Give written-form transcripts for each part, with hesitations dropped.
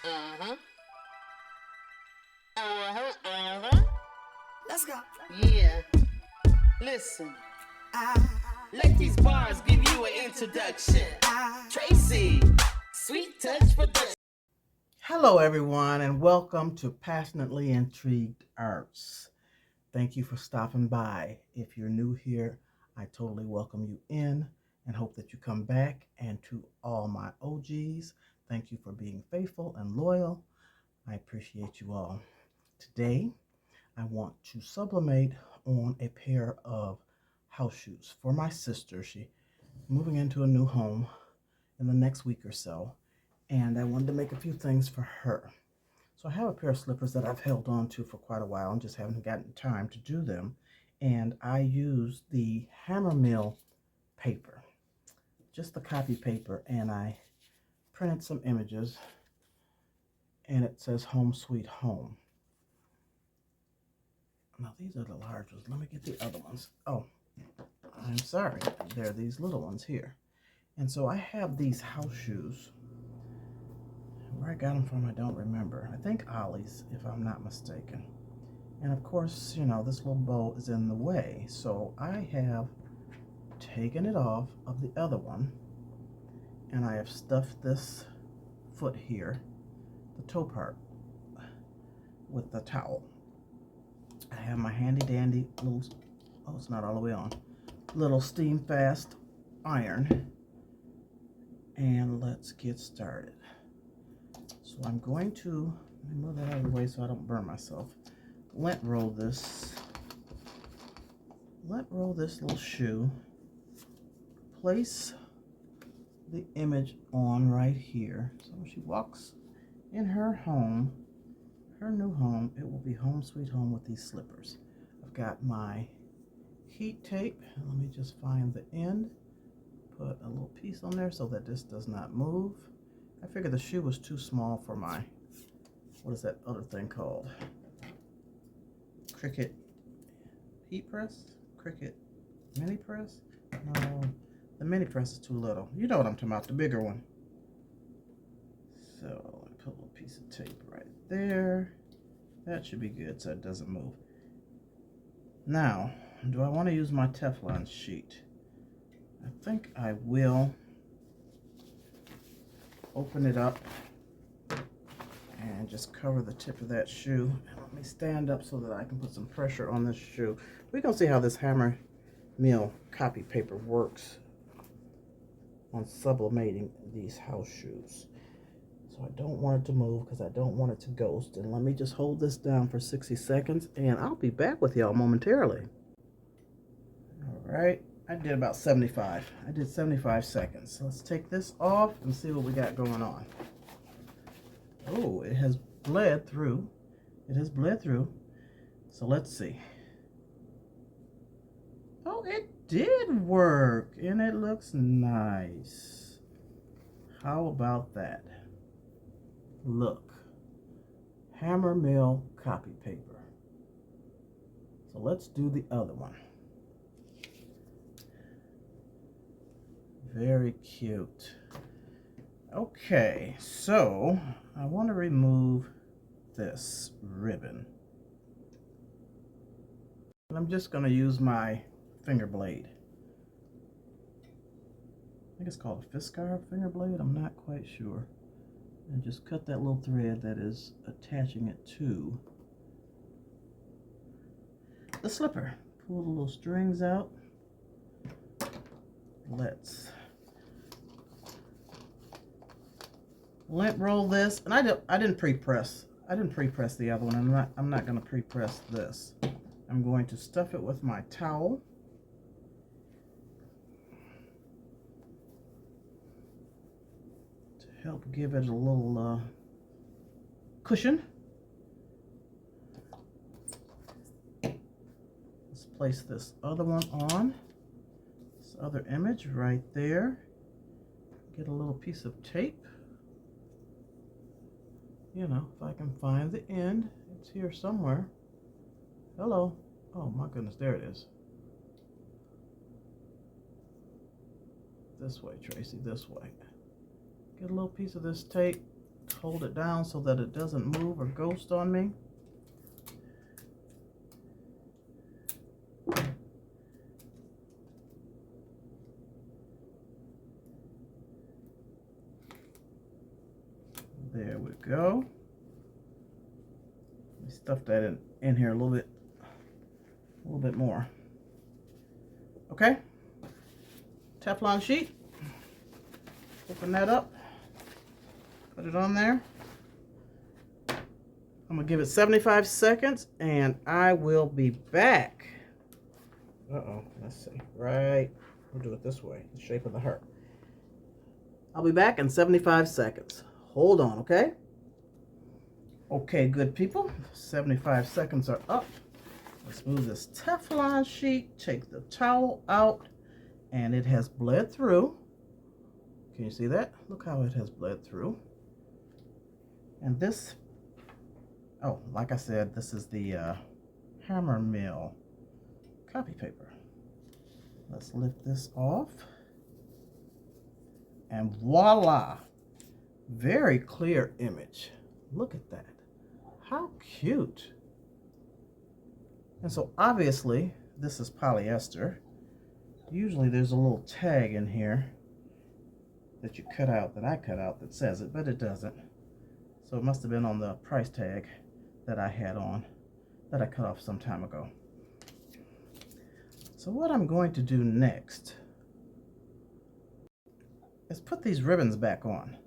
Uh-huh. Uh-huh. Uh-huh. Let's go. Yeah. Listen. Let these bars give you an introduction. Tracy. Sweet Touch Production. Hello, everyone, and welcome to Passionately Intrigued Arts. Thank you for stopping by. If you're new here, I totally welcome you in and hope that you come back. And to all my OGs, thank you for being faithful and loyal. I appreciate you all. Today, I want to sublimate on a pair of house shoes for my sister. She's moving into a new home in the next week or so, and I wanted to make a few things for her. So I have a pair of slippers that I've held on to for quite a while and just haven't gotten time to do them. And I use the hammer mill paper, just the copy paper, and I printed some images, and it says Home Sweet Home. Now these are the large ones. Let me get the other ones. Oh, I'm sorry. There are these little ones here. And so I have these house shoes. Where I got them from, I don't remember. I think Ollie's, if I'm not mistaken. And of course, you know, this little bow is in the way. So I have taken it off of the other one, and I have stuffed this foot here, the toe part, with the towel. I have my handy dandy little, oh, it's not all the way on, little steam fast iron. And let's get started. So I'm going to, let me move that out of the way so I don't burn myself. Lint roll this little shoe. Place the image on right here. So when she walks in her home, her new home, it will be home sweet home with these slippers. I've got my heat tape. Let me just find the end. Put a little piece on there so that this does not move. I figured the shoe was too small for my, what is that other thing called? Cricut heat press? Cricut mini press? No, the mini press is too little. You know what I'm talking about, the bigger one. So I put a little piece of tape right there. That should be good so it doesn't move. Now, do I want to use my Teflon sheet? I think I will open it up and just cover the tip of that shoe. And let me stand up so that I can put some pressure on this shoe. We're going to see how this hammer mill copy paper works on sublimating these house shoes. So I don't want it to move because I don't want it to ghost. And let me just hold this down for 60 seconds and I'll be back with y'all momentarily. All right. I did about 75. I did 75 seconds. So let's take this off and see what we got going on. Oh, it has bled through. It has bled through. So let's see. Oh, it did work. And it looks nice. How about that? Look. Hammer mill copy paper. So let's do the other one. Very cute. Okay, so I want to remove this ribbon. And I'm just going to use my finger blade. I think it's called a Fiskar finger blade. I'm not quite sure. And just cut that little thread that is attaching it to the slipper. Pull the little strings out. Let's lint roll this, and I didn't pre-press. I didn't pre-press the other one. I'm not going to pre-press this. I'm going to stuff it with my towel. To help give it a little cushion. Let's place this other one on. This other image right there. Get a little piece of tape. You know, if I can find the end, it's here somewhere. Hello. Oh my goodness, there it is. This way, Tracy, this way. Get a little piece of this tape, hold it down so that it doesn't move or ghost on me. There we go. Let me stuff that in here a little bit more. Okay. Teflon sheet. Open that up. Put it on there. I'm gonna give it 75 seconds and I will be back. Let's see. Right. We'll do it this way, the shape of the heart. I'll be back in 75 seconds. Hold on, okay? Okay, good people. 75 seconds are up. Let's move this Teflon sheet, take the towel out, and it has bled through. Can you see that? Look how it has bled through. And this, oh, like I said, this is the Hammer Mill copy paper. Let's lift this off. And voila! Very clear image. Look at that. How cute. And so obviously this is polyester. Usually there's a little tag in here that you cut out, that I cut out, that says it, but it doesn't. So it must have been on the price tag that I had on, that I cut off some time ago. So what I'm going to do next is put these ribbons back on.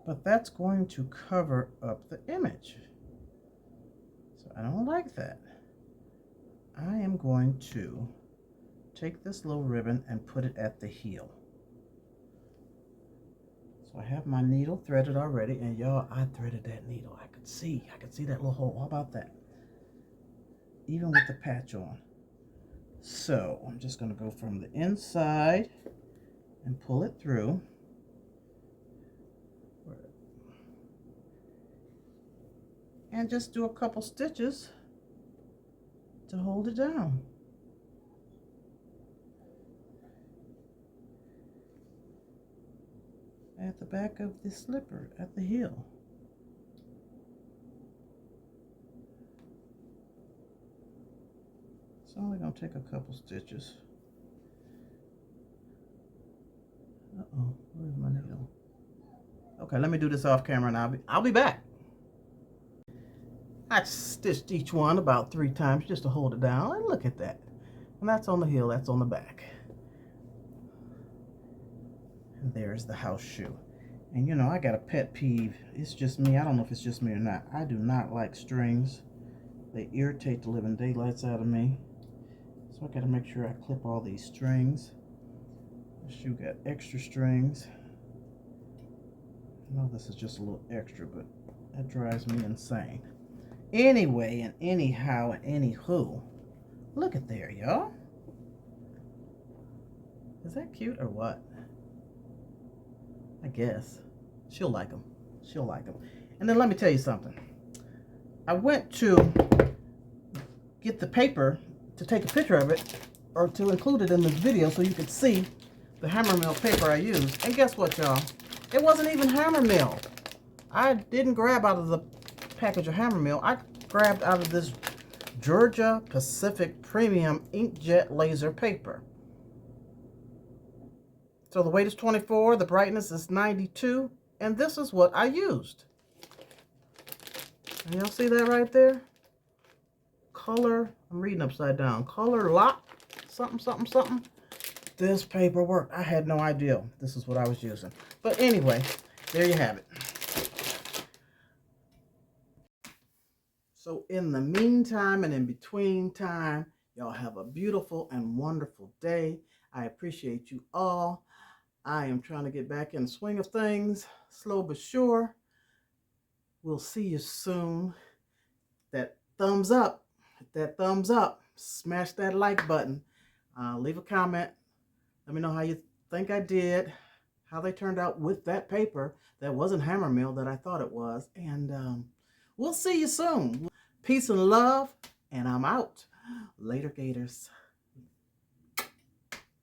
But that's going to cover up the image. So I don't like that. I am going to take this little ribbon and put it at the heel. So I have my needle threaded already, and y'all, I threaded that needle. I could see that little hole. How about that? Even with the patch on. So I'm just going to go from the inside and pull it through. And just do a couple stitches to hold it down. At the back of the slipper, at the heel. It's only going to take a couple stitches. Uh-oh, where's my needle? Okay, let me do this off camera and I'll be back. I stitched each one about 3 times just to hold it down. And look at that. And that's on the heel, that's on the back. And there's the house shoe. And you know, I got a pet peeve. It's just me. I don't know if it's just me or not. I do not like strings. They irritate the living daylights out of me. So I got to make sure I clip all these strings. The shoe got extra strings. I know this is just a little extra, but that drives me insane. Anyway, and anyhow, and anywho, look at there, y'all. Is that cute or what? I guess. She'll like them. She'll like them. And then let me tell you something. I went to get the paper to take a picture of it, or to include it in the video so you could see the Hammer Mill paper I used. And guess what, y'all? It wasn't even Hammer Mill. I didn't grab out of the package of Hammer Mill. I grabbed out of this Georgia Pacific Premium Inkjet Laser paper. So the weight is 24, the brightness is 92, and this is what I used. And y'all see that right there? Color, I'm reading upside down. Color Lock, something, something, something. This paper worked. I had no idea this is what I was using. But anyway, there you have it. So in the meantime and in between time, y'all have a beautiful and wonderful day. I appreciate you all. I am trying to get back in the swing of things, slow but sure. We'll see you soon. That thumbs up, hit that thumbs up, smash that like button, leave a comment. Let me know how you think I did, how they turned out with that paper that wasn't Hammer Mill that I thought it was. And we'll see you soon. Peace and love, and I'm out. Later, Gators.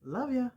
Love ya.